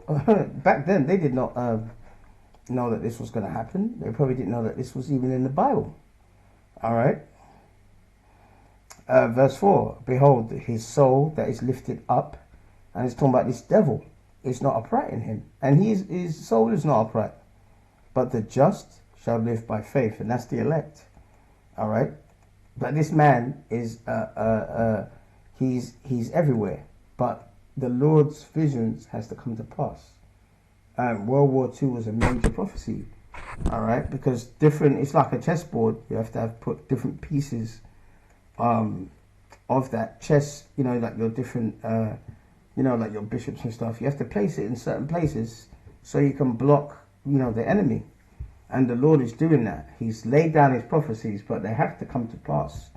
So back then they did not know that this was going to happen. They probably didn't know that this was even in the Bible. All right. Verse 4, behold, his soul that is lifted up, and it's talking about this devil, is not upright in him, and his soul is not upright, but the just shall live by faith, and that's the elect. All right. But this man is he's everywhere, but the Lord's visions has to come to pass. World War II was a major prophecy. All right, because it's like a chessboard. You have to put different pieces of that chess, like your different, like your bishops and stuff. You have to place it in certain places so you can block, the enemy. And the Lord is doing that. He's laid down his prophecies, but they have to come to pass.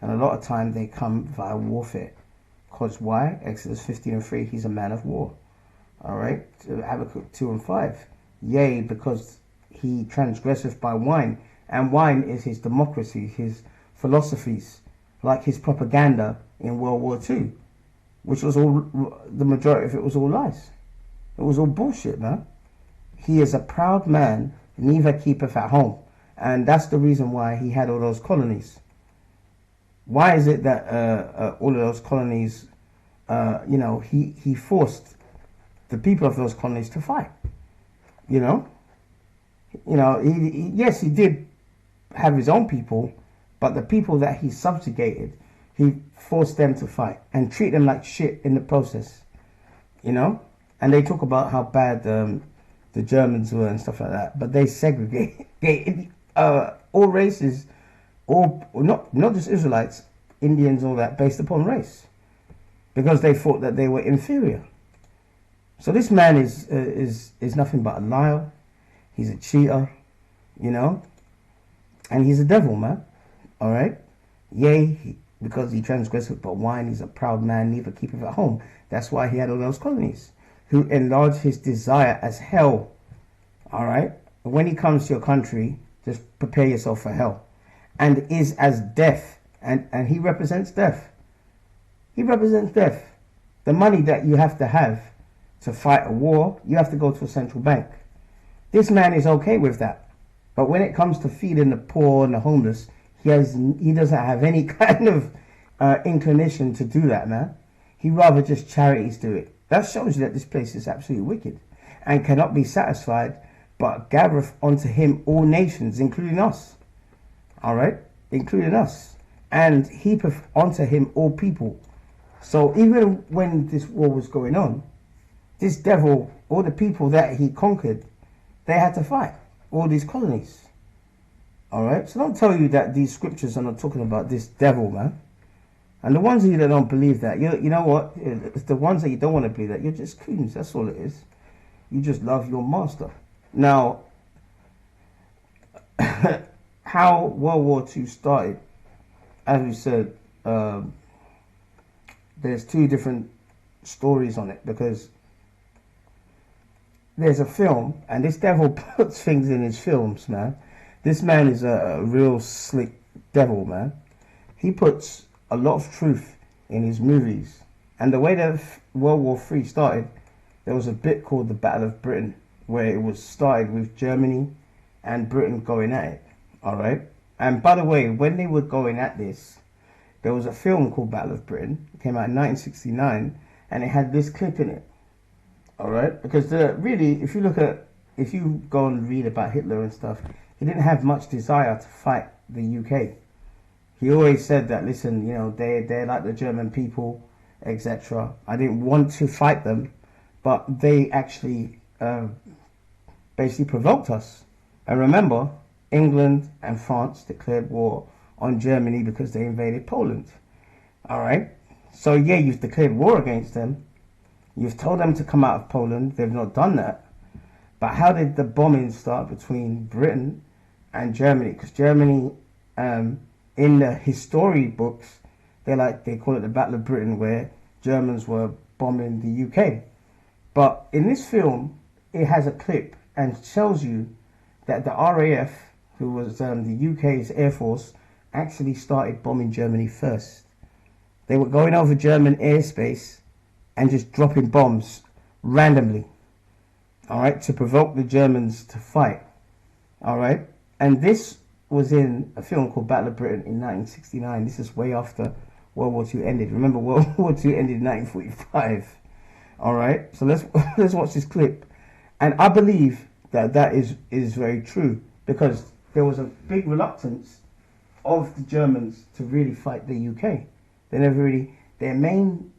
And a lot of time they come via warfare. Because why? Exodus 15:3, he's a man of war. All right, Habakkuk 2:5. Yea, because he transgresseth by wine. And wine is his democracy, his philosophies, like his propaganda in World War II, which was all, the majority of it was all lies. It was all bullshit, man. He is a proud man, neither keepeth at home. And that's the reason why he had all those colonies. Why is it that all of those colonies, he forced the people of those colonies to fight? Yes, he did have his own people, but the people that he subjugated, he forced them to fight and treat them like shit in the process, And they talk about how bad the Germans were and stuff like that, but they segregated all races, not just Israelites, Indians, all that, based upon race, because they thought that they were inferior. So this man is nothing but a liar. He's a cheater, and he's a devil, man. All right. Yea, because he transgressed but wine, he's a proud man, neither keepeth at home. That's why he had all those colonies, who enlarged his desire as hell. All right. When he comes to your country, just prepare yourself for hell, and is as death, and he represents death. He represents death. The money that you have to fight a war, you have to go to a central bank. This man is okay with that, but when it comes to feeding the poor and the homeless, he doesn't have any kind of inclination to do that, man. He rather just charities do it. That shows you that this place is absolutely wicked, and cannot be satisfied, but gathereth unto him all nations, including us. All right, including us, and heapeth unto him all people. So even when this war was going on, this devil, all the people that he conquered, they had to fight all these colonies. All right, so don't tell you that these scriptures are not talking about this devil, man. And the ones of you that don't believe that, you know what? It's the ones that you don't want to believe that. You're just coons. That's all it is. You just love your master. Now, how World War II started, as we said, there's two different stories on it, because there's a film, and this devil puts things in his films, man. This man is a real slick devil, man. He puts a lot of truth in his movies. And the way that World War III started, there was a bit called the Battle of Britain, where it was started with Germany and Britain going at it. All right. And by the way, when they were going at this, there was a film called Battle of Britain. It came out in 1969, and it had this clip in it. All right. Because really, if you go and read about Hitler and stuff, he didn't have much desire to fight the UK. He always said that, listen, they're like the German people, etc. I didn't want to fight them, but they actually basically provoked us. And remember, England and France declared war on Germany because they invaded Poland. All right. So yeah, you've declared war against them. You've told them to come out of Poland. They've not done that. But how did the bombing start between Britain and Germany? Because Germany, in the history books, they call it the Battle of Britain, where Germans were bombing the UK. But in this film, it has a clip and shows you that the RAF, who was the UK's Air Force, actually started bombing Germany first. They were going over German airspace and just dropping bombs randomly. all right, to provoke the Germans to fight, all right. And this was in a film called Battle of Britain in 1969. This is way after World War II ended. Remember, World War II ended in 1945. All right, so let's watch this clip, and I believe that is very true, because there was a big reluctance of the Germans to really fight the UK. They never really, their main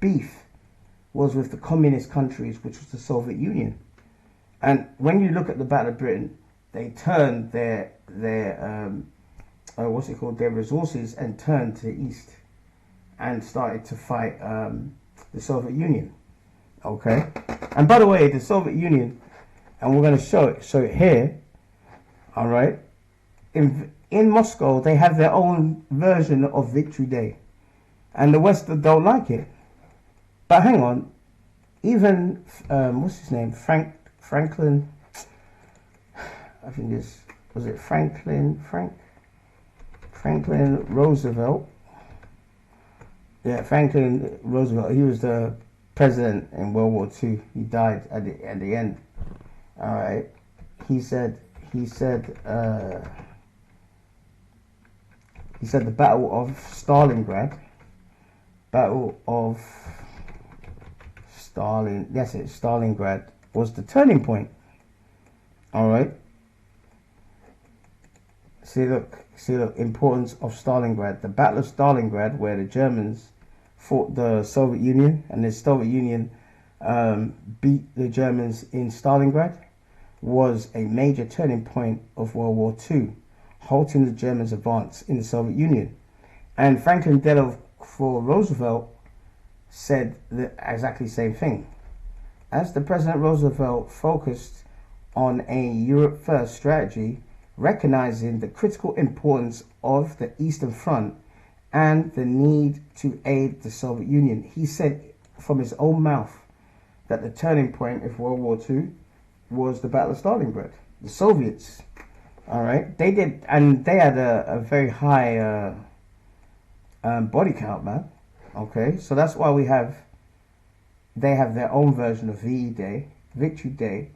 beef was with the communist countries, which was the Soviet Union. And when you look at the Battle of Britain, they turned their what's it called, their resources, and turned to the east and started to fight the Soviet Union. Okay, and by the way, the Soviet Union, and we're going to show it here. All right, in Moscow, they have their own version of Victory Day, and the West don't like it. But hang on, even what's his name, Franklin. I think this was it Franklin Roosevelt. Yeah, Franklin Roosevelt. He was the president in World War II. He died at the end. All right. He said the Battle of Stalingrad. Stalingrad was the turning point. All right. See, look, importance of Stalingrad. The Battle of Stalingrad, where the Germans fought the Soviet Union, and the Soviet Union beat the Germans in Stalingrad, was a major turning point of World War II, halting the Germans' advance in the Soviet Union. And Franklin Delano for Roosevelt said the exactly same thing. As the President Roosevelt focused on a Europe First strategy, recognizing the critical importance of the Eastern Front and the need to aid the Soviet Union. He said from his own mouth that the turning point of World War II was the Battle of Stalingrad. The Soviets, all right, they did, and they had a very high body count, man. Okay, so that's why they have their own version of VE Day, Victory Day,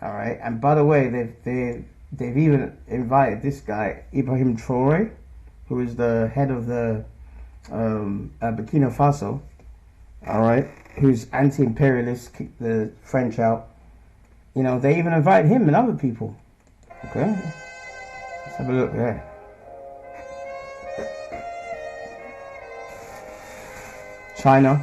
all right. And by the way, they've even invited this guy, Ibrahim Traore, who is the head of the Burkina Faso, all right, who's anti-imperialist, kicked the French out. You know, they even invite him and other people. Okay, let's have a look there. China.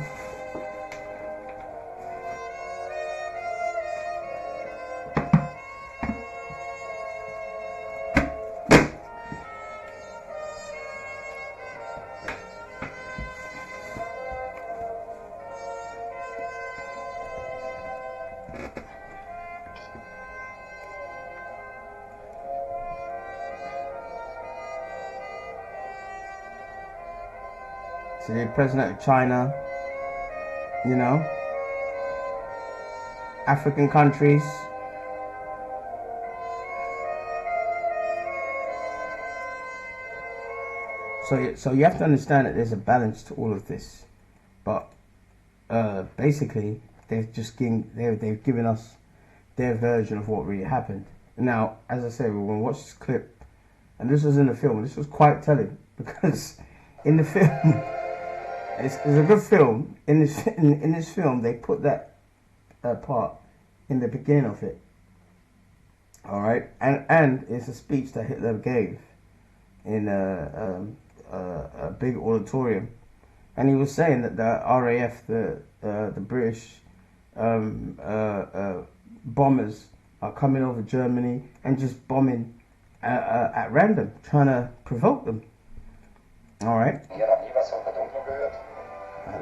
So the president of China, you know, African countries. So you have to understand that there's a balance to all of this, but basically they've given us their version of what really happened. Now, as I said, we're going to watch this clip, and this was in the film. This was quite telling, because in the film. It's a good film. In this film, they put that part in the beginning of it. All right, and it's a speech that Hitler gave in a big auditorium, and he was saying that the RAF, the British bombers, are coming over Germany and just bombing at random, trying to provoke them. All right.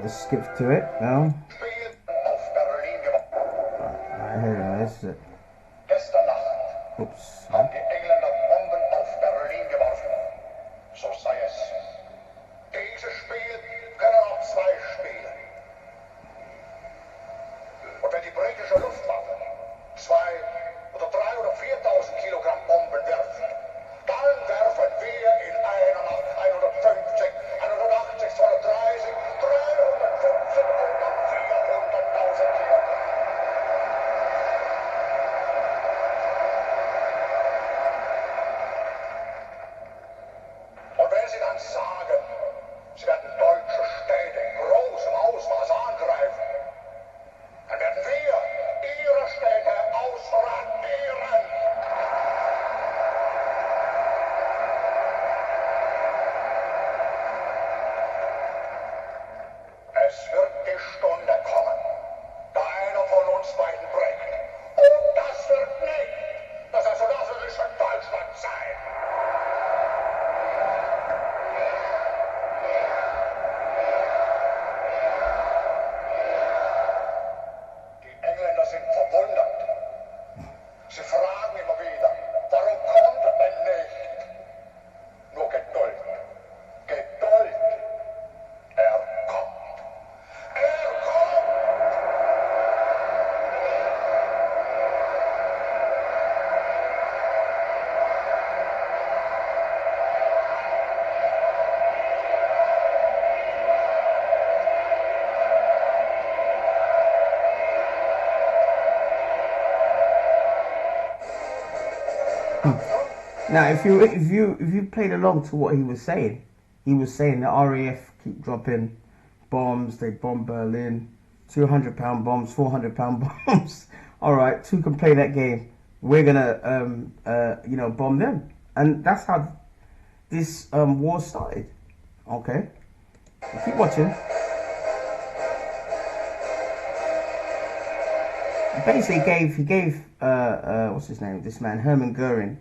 Let's skip to it now. This is it. Oops. Now, if you played along to what he was saying the RAF keep dropping bombs. They bomb Berlin, 200-pound bombs, 400-pound bombs. All right, two can play that game. We're gonna bomb them, and that's how this war started. Okay, keep watching. Basically, he gave what's his name? This man Hermann Goering,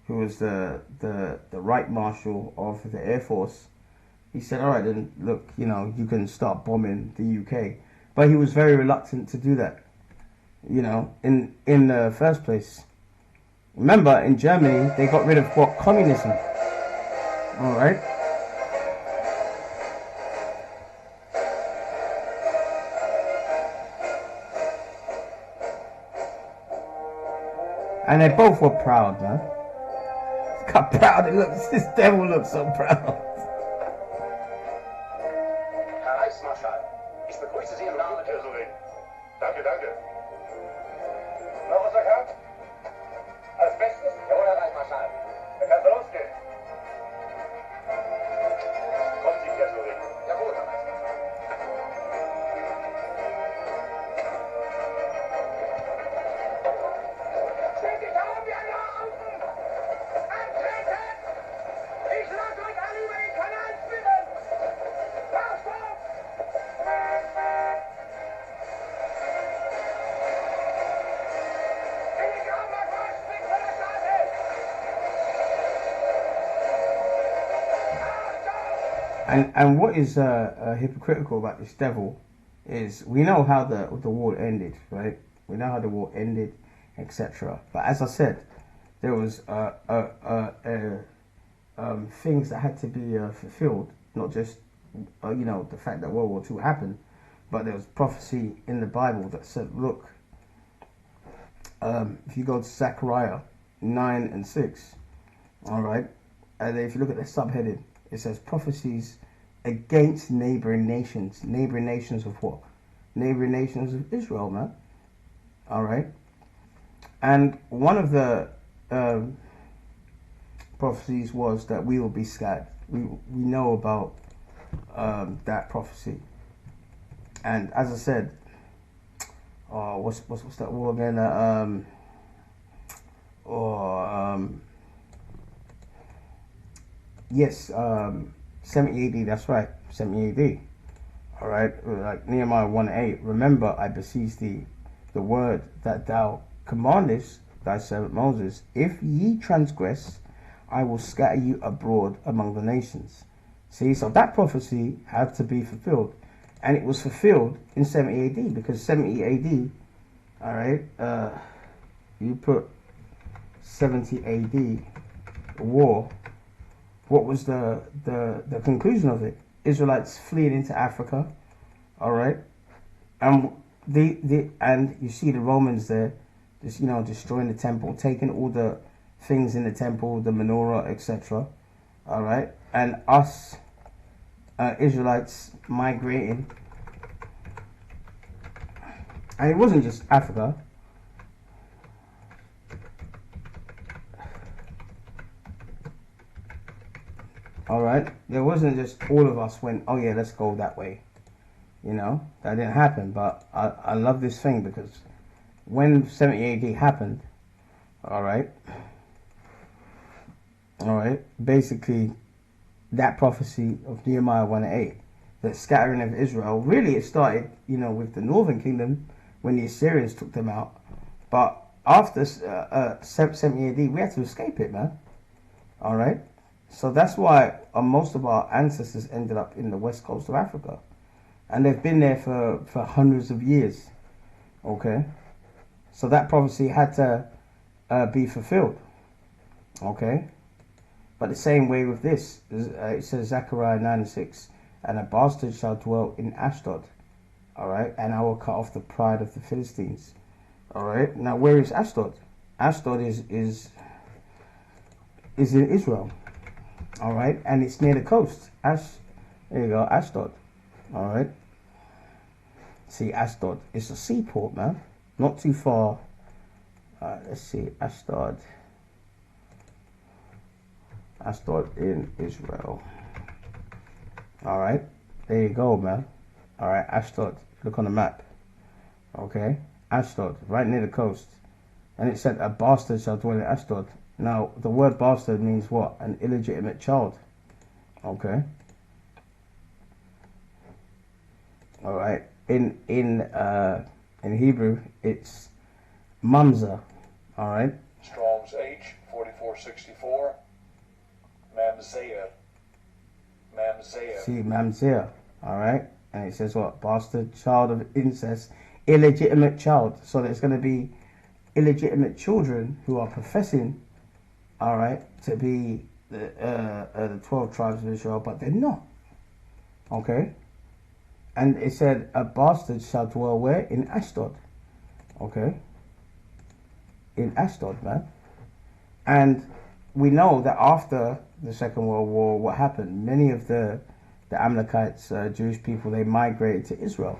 who was the Right Marshal of the Air Force. He said, all right, then, look, you can start bombing the UK. But he was very reluctant to do that, in the first place. Remember, in Germany, they got rid of what? Communism. All right? And they both were proud, man. Look how proud it looks. This devil looks so proud. Herr Reichsmarschall, ich begrüße Sie im Namen der... Danke, danke. Noch was erkannt? Als Bestes? Jawohl, Herr Reichsmarschall. Dann kann's losgehen. Kommen Sie wieder zurück. Jawohl, Herr Reichsmarschall. Steht die Tauben wie eine Augen! Antreten! Ich lasse euch alle über den Kanal schwimmen! Passt auf! And what is hypocritical about this devil is we know how the war ended, right? We know how the war ended, etc. But as I said, there was things that had to be fulfilled, not just the fact that World War II happened, but there was prophecy in the Bible that said, look, if you go to Zechariah 9 and 6, all right, and if you look at the subheading, it says prophecies against neighboring nations. Neighboring nations of what? Neighboring nations of Israel, man. All right. And one of the prophecies was that we will be scattered. We know about that prophecy. And as I said, what's that war again? Yes, 70 AD, that's right, 70 AD. All right, like Nehemiah 1:8. Remember, I beseech thee the word that thou commandest thy servant Moses. If ye transgress, I will scatter you abroad among the nations. See, so that prophecy had to be fulfilled. And it was fulfilled in 70 AD, because 70 AD, all right, you put 70 AD, war. What was the conclusion of it? Israelites fleeing into Africa, all right, and and you see the Romans there, just destroying the temple, taking all the things in the temple, the menorah, etc. All right, and us Israelites migrating, and it wasn't just Africa. All right, there wasn't just all of us went, oh yeah, let's go that way. That didn't happen. But I love this thing because when 70 AD happened, all right, basically that prophecy of Nehemiah 1:8, that scattering of Israel, really it started, with the northern kingdom when the Assyrians took them out. But after 70 AD, we had to escape it, man. All right. So that's why most of our ancestors ended up in the west coast of Africa. And they've been there for hundreds of years. Okay. So that prophecy had to be fulfilled. Okay. But the same way with this, it says Zechariah 9:6, and a bastard shall dwell in Ashdod. All right. And I will cut off the pride of the Philistines. All right. Now, where is Ashdod? Ashdod is in Israel. All right. And it's near the coast. There you go. Ashdod. All right. See, Ashdod. It's a seaport, man. Not too far. Let's see. Ashdod. Ashdod in Israel. All right. There you go, man. All right. Ashdod. Look on the map. Okay. Ashdod. Right near the coast. And it said, a bastard shall dwell in Ashdod. Now, the word bastard means what? An illegitimate child. Okay. All right. In Hebrew, it's mamzer. All right. Strong's H 4464. Mamzer. See, mamzer. All right. And it says what? Bastard, child of incest, illegitimate child. So there's going to be illegitimate children who are professing, all right, to be the 12 tribes of Israel, but they're not. Okay. And it said, a bastard shall dwell where? In Ashdod. Okay. In Ashdod, man. And we know that after the Second World War, what happened? Many of the Amalekites, Jewish people, they migrated to Israel.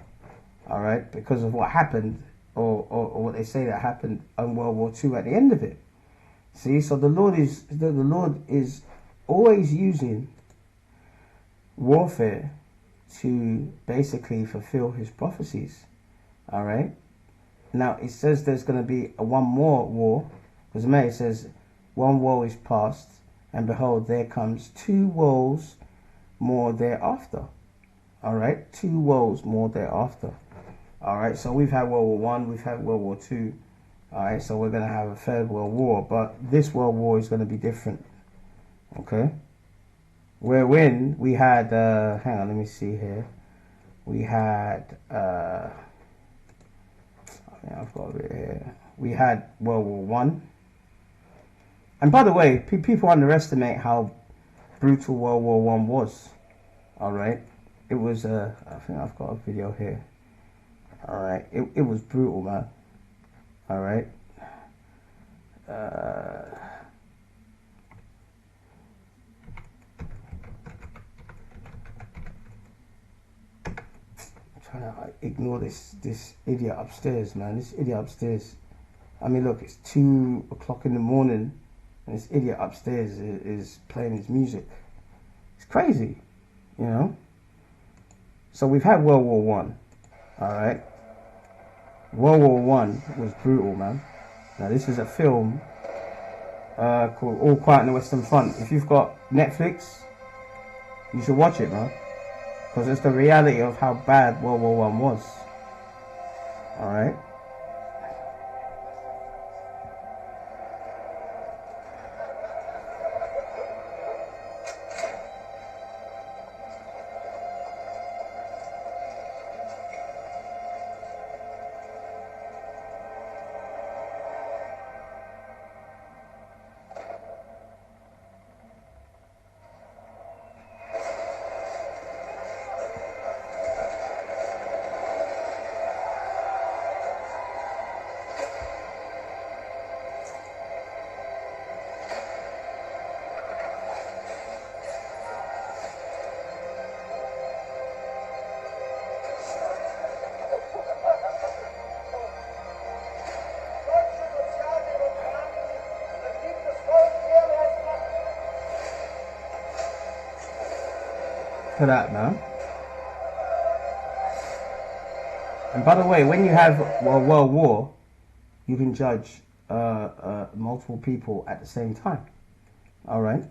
All right. Because of what happened, or what they say that happened in World War II at the end of it. See, so the Lord is always using warfare to basically fulfill his prophecies. All right. Now it says there's going to be one more war, because it says one woe is past, and behold, there comes 2 woes more thereafter. All right, 2 woes more thereafter. All right, so we've had World War One, we've had World War Two. All right, so we're going to have a 3rd World War, but this World War is going to be different. Okay. Wherein we had, hang on, let me see here. We had, I've got it here. We had World War One. And by the way, people underestimate how brutal World War One was. All right. It was, I think I've got a video here. All right. It was brutal, man. All right. Trying to ignore this idiot upstairs, man. This idiot upstairs. I mean, look, it's 2 o'clock in the morning, and this idiot upstairs is playing his music. It's crazy, you know. So we've had World War One. All right. World War One was brutal, man. Now this is a film called All Quiet on the Western Front. If you've got Netflix, you should watch it, man. Because it's the reality of how bad World War One was. Alright? For that, man. And by the way, when you have a world war, you can judge multiple people at the same time. All right.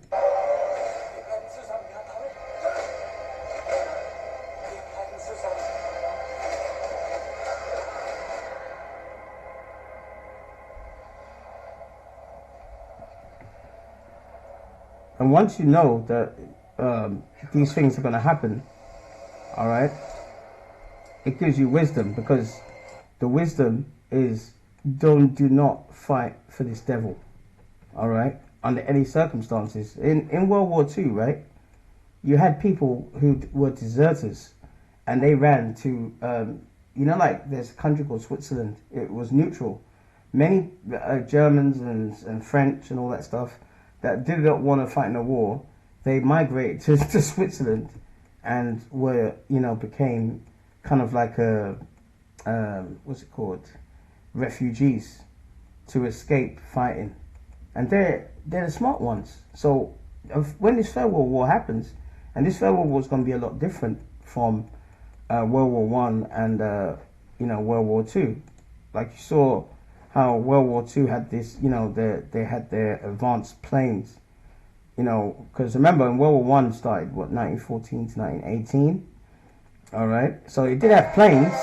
And once you know that these things are going to happen, all right, it gives you wisdom, because the wisdom is do not fight for this devil, all right, under any circumstances. In World War II, right, you had people who were deserters, and they ran to, you know, like there's a country called Switzerland. It was neutral. Many Germans and French and all that stuff that did not want to fight in a war, they migrated to Switzerland and were, you know, became kind of like a, what's it called, refugees to escape fighting. And they're the smart ones. So when this Third World War happens, and this Third World War is going to be a lot different from World War One and you know, World War Two. Like you saw how World War Two had this, you know, they had their advanced planes, you know, because remember in World War One started what, 1914 to 1918. All right, so it did have planes,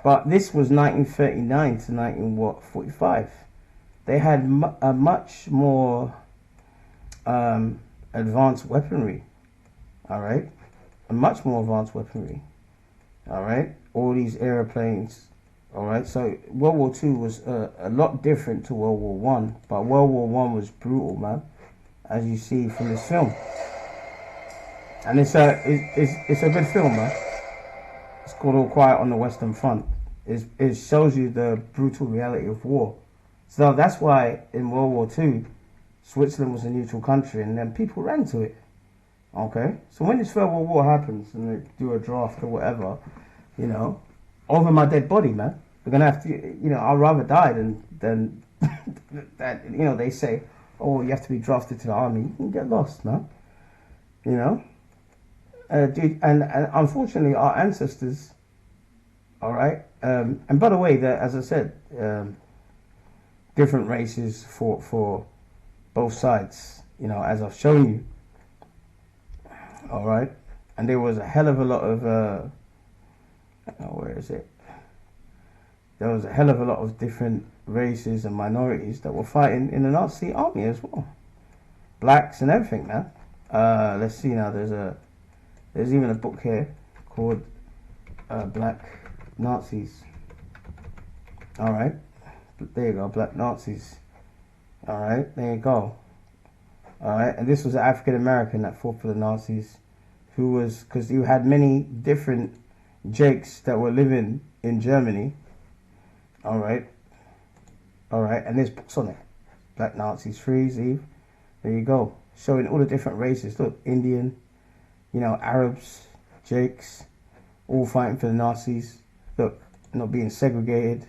but this was 1939 to 1945. They had a much more advanced weaponry. All right, a much more advanced weaponry. All right, all these airplanes. All right, so World War II was a lot different to World War One, but World War One was brutal, man, as you see from this film. And it's a good film, man. It's called All Quiet on the Western Front. It shows you the brutal reality of war. So that's why in World War II, Switzerland was a neutral country, and then people ran to it. Okay, so when this Third World War happens and they do a draft or whatever, you know, over my dead body, man, we're gonna have to, you know, I'd rather die than that. You know, they say, oh, you have to be drafted to the army. You can get lost, man. You know, dude, and unfortunately, our ancestors. All right, and by the way, that, as I said, different races for both sides. You know, as I've shown you. All right, and there was a hell of a lot of where is it? There was a hell of a lot of different races and minorities that were fighting in the Nazi army as well. Blacks and everything, man. Let's see now. There's even a book here called Black Nazis. All right, there you go, Black Nazis. All right, there you go. All right, and this was an African American that fought for the Nazis, who was, because you had many different Jakes that were living in Germany. All right, and there's books on it. Black Nazis Freeze, Eve. There you go, showing all the different races. Look, Indian, you know, Arabs, Jakes, all fighting for the Nazis. Look, not being segregated.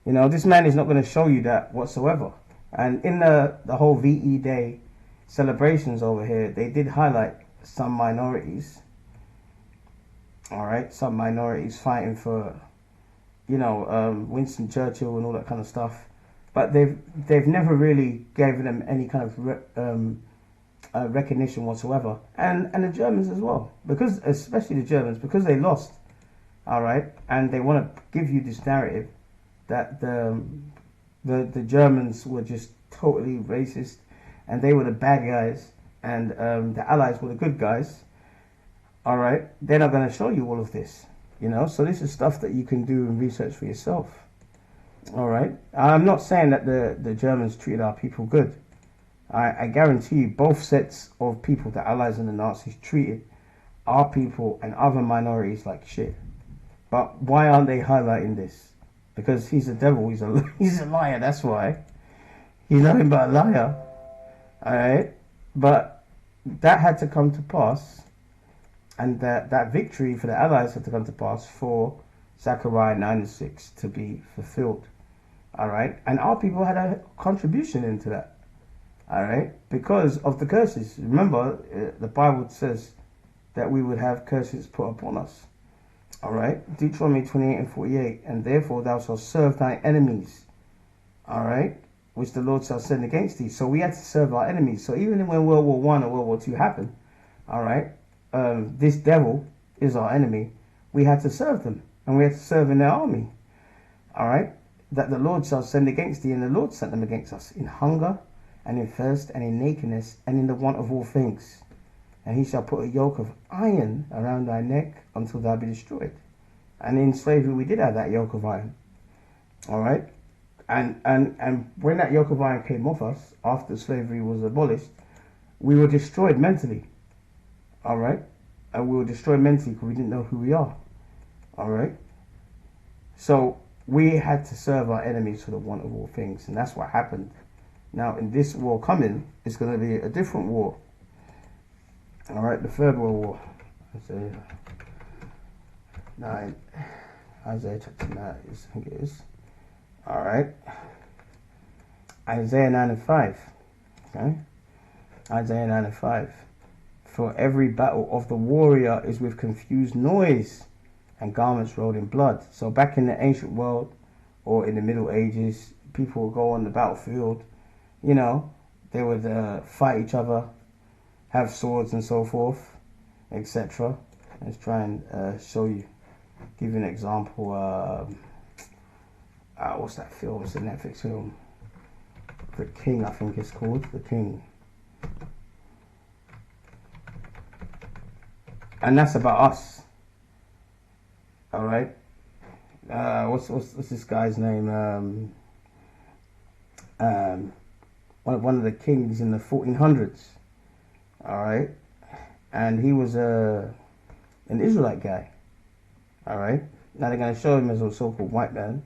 You know, this man is not going to show you that whatsoever. And in the whole VE Day celebrations over here, they did highlight some minorities. All right, some minorities fighting for, you know, Winston Churchill and all that kind of stuff. But they've never really given them any kind of recognition whatsoever. And the Germans as well, because especially the Germans, because they lost. All right, and they want to give you this narrative that the Germans were just totally racist, and they were the bad guys, and the Allies were the good guys. All right, they're not going to show you all of this, you know. So this is stuff that you can do and research for yourself. All right, I'm not saying that the Germans treated our people good. I guarantee you, both sets of people, the Allies and the Nazis, treated our people and other minorities like shit. But why aren't they highlighting this? Because he's a devil. He's a liar. That's why. He's nothing but a liar. All right, but that had to come to pass. And that victory for the Allies had to come to pass for Zechariah 9:6 to be fulfilled. All right, and our people had a contribution into that. All right, because of the curses. Remember, the Bible says that we would have curses put upon us. All right, Deuteronomy 28:48, and therefore thou shalt serve thy enemies. All right, which the Lord shall send against thee. So we had to serve our enemies. So even when World War One or World War Two happened, all right. This devil is our enemy. We had to serve them, and we had to serve in their army. All right, that the Lord shall send against thee, and the Lord sent them against us in hunger and in thirst, and in nakedness, and in the want of all things. And he shall put a yoke of iron around thy neck until thou be destroyed. And in slavery we did have that yoke of iron. Alright? And when that yoke of iron came off us, after slavery was abolished, we were destroyed mentally. Alright? And we were destroyed mentally because we didn't know who we are. Alright? So we had to serve our enemies for the want of all things. And that's what happened. Now in this war coming, it's going to be a different war. Alright, the Third World War. Isaiah 9. Isaiah chapter 9, I think it is. Alright. Isaiah 9 and 5. Okay. Isaiah 9 and 5. For every battle of the warrior is with confused noise and garments rolled in blood. So back in the ancient world or in the Middle Ages, people would go on the battlefield, you know, they would fight each other, have swords and so forth, etc. Let's try and show you, give you an example. What's that film? It's a Netflix film. The King, I think it's called. The King. And that's about us. Alright. What's this guy's name? One of the kings in the 1400s. Alright. And he was an Israelite guy. Alright. Now they're going to show him as a so-called white man.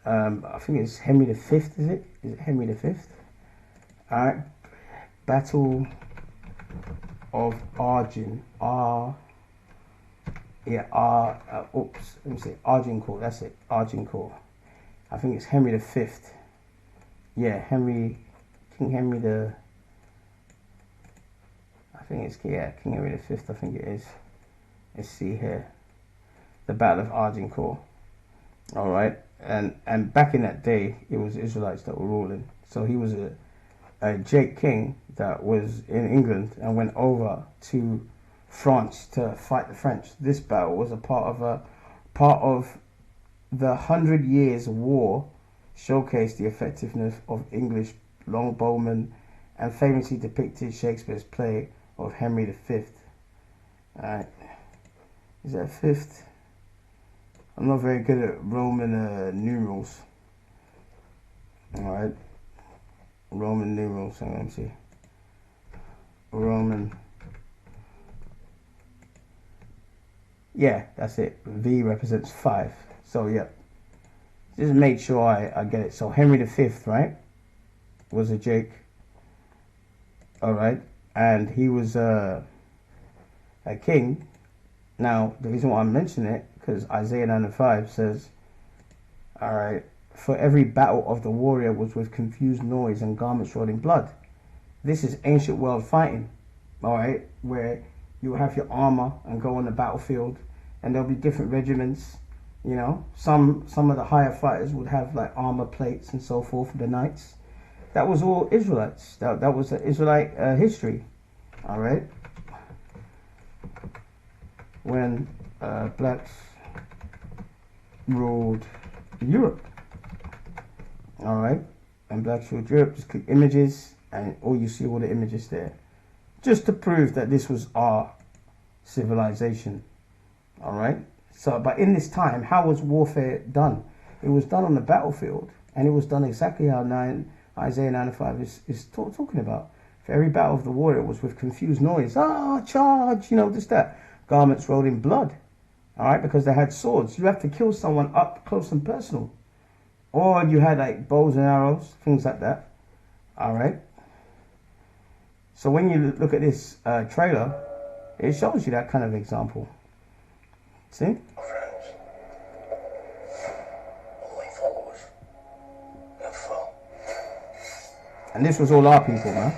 I think it's Henry V, is it? Is it Henry V? Alright. Battle of Argin. Oops. Let me see. Argincourt. That's it. Argincourt. I think it's Henry V. Yeah, King Henry the... I think it's, yeah, King Henry V, I think it is. Let's see here. The Battle of Argincourt. Alright. And back in that day, it was Israelites that were ruling. So he was a Jake king that was in England and went over to France to fight the French. This battle was a part of the 100 Years' War, showcased the effectiveness of English longbowmen and famously depicted Shakespeare's play of Henry V. Alright. Is that fifth? I'm not very good at Roman numerals. Alright. Roman numerals. Let me see. Roman. Yeah, that's it. V represents 5. So, yeah. Just make sure I get it. So, Henry V, right? Was a Jake. Alright. And he was a king. Now, the reason why I'm mentioning it, because Isaiah 9 and 5 says, alright, for every battle of the warrior was with confused noise and garments rolled in blood. This is ancient world fighting, alright, where you have your armor and go on the battlefield, and there'll be different regiments, you know. Some of the higher fighters would have like armor plates and so forth for the knights. That was all Israelites. That was the Israelite history, alright. When blacks ruled Europe. Alright, and blacks ruled Europe. Just click images and all you see all the images there. Just to prove that this was our civilization. Alright, so but in this time, how was warfare done? It was done on the battlefield, and it was done exactly how Isaiah 9:5 is talking about. For every battle of the warrior was with confused noise. Charge, you know, just that. Garments rolled in blood. Alright, because they had swords. You have to kill someone up close and personal. Or you had like bows and arrows, things like that. Alright. So when you look at this trailer, it shows you that kind of example. See? Friends, only followers have fun. And this was all our people, man.